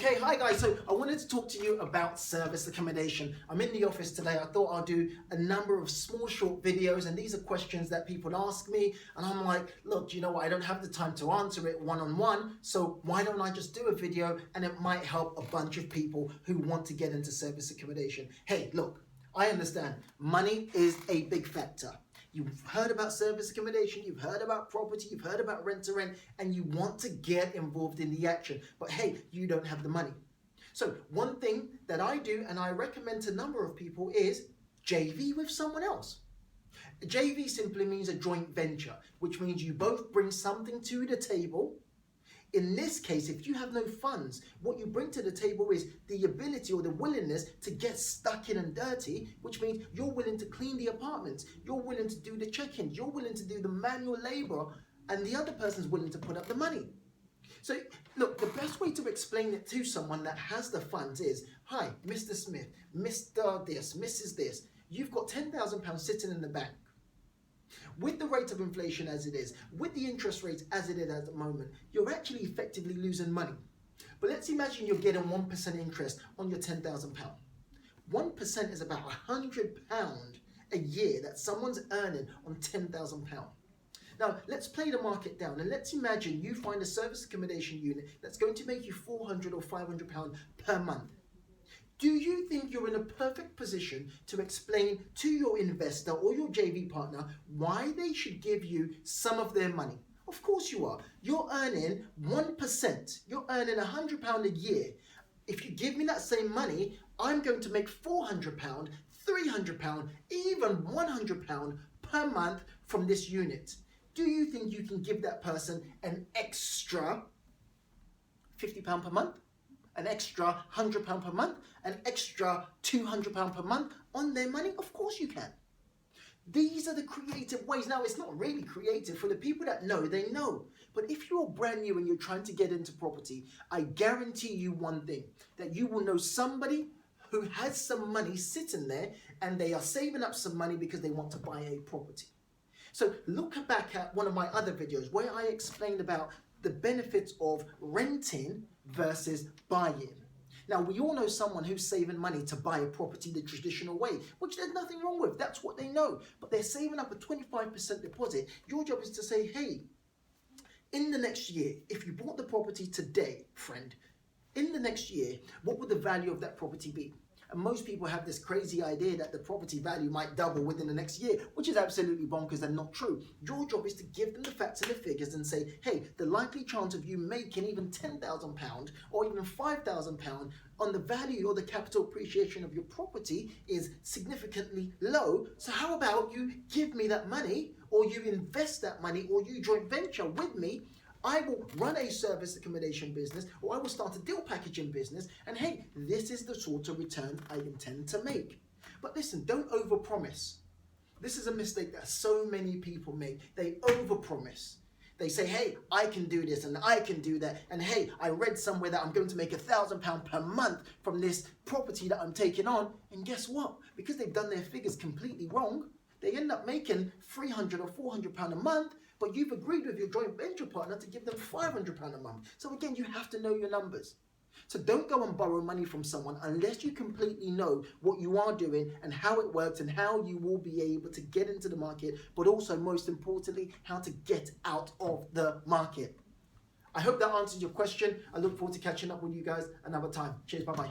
Okay, hi guys. So I wanted to talk to you about service accommodation. I'm in the office today. I thought I'll do a number of small short videos, and these are questions that people ask me, and I'm like, look, you know what, I don't have the time to answer it one-on-one, so why don't I just do a video, and it might help a bunch of people who want to get into service accommodation. Hey, look, I understand money is a big factor. You've heard about service accommodation, you've heard about property, you've heard about rent to rent, and you want to get involved in the action. But hey, you don't have the money. So one thing that I do, and I recommend to a number of people, is JV with someone else. A JV simply means a joint venture, which means you both bring something to the table. In this case, if you have no funds, what you bring to the table is the ability or the willingness to get stuck in and dirty, which means you're willing to clean the apartments, you're willing to do the check-ins, you're willing to do the manual labor, and the other person's willing to put up the money. So look, the best way to explain it to someone that has the funds is, hi, Mr. Smith, Mr. this, Mrs. this, you've got £10,000 sitting in the bank. With the rate of inflation as it is, with the interest rates as it is at the moment, you're actually effectively losing money. But let's imagine you're getting 1% interest on your £10,000. 1% is about £100 a year that someone's earning on £10,000. Now, let's play the market down, and let's imagine you find a service accommodation unit that's going to make you £400 or £500 per month. Do you think you're in a perfect position to explain to your investor or your JV partner why they should give you some of their money? Of course you are. You're earning 1%. You're earning £100 a year. If you give me that same money, I'm going to make £400, £300, even £100 per month from this unit. Do you think you can give that person an extra £50 per month? An extra £100 per month, an extra £200 per month on their money? Of course you can. These are the creative ways. Now, it's not really creative. For the people that know, they know. But if you're brand new and you're trying to get into property, I guarantee you one thing, that you will know somebody who has some money sitting there and they are saving up some money because they want to buy a property. So look back at one of my other videos where I explained about the benefits of renting versus buying. Now, we all know someone who's saving money to buy a property the traditional way, which there's nothing wrong with. That's what they know. But they're saving up a 25% deposit. Your job is to say, hey, in the next year, if you bought the property today, friend, in the next year, what would the value of that property be? And most people have this crazy idea that the property value might double within the next year, which is absolutely bonkers and not true. Your job is to give them the facts and the figures and say, hey, the likely chance of you making even £10,000 or even £5,000 on the value or the capital appreciation of your property is significantly low. So how about you give me that money, or you invest that money, or you joint venture with me? I will run a service accommodation business, or I will start a deal packaging business, and hey, this is the sort of return I intend to make. But listen, don't overpromise. This is a mistake that so many people make. They overpromise. They say, hey, I can do this and I can do that, and hey, I read somewhere that I'm going to make £1,000 per month from this property that I'm taking on, and guess what? Because they've done their figures completely wrong, they end up making £300 or £400 a month, but you've agreed with your joint venture partner to give them £500 a month. So again, you have to know your numbers. So don't go and borrow money from someone unless you completely know what you are doing and how it works and how you will be able to get into the market, but also most importantly, how to get out of the market. I hope that answers your question. I look forward to catching up with you guys another time. Cheers, bye-bye.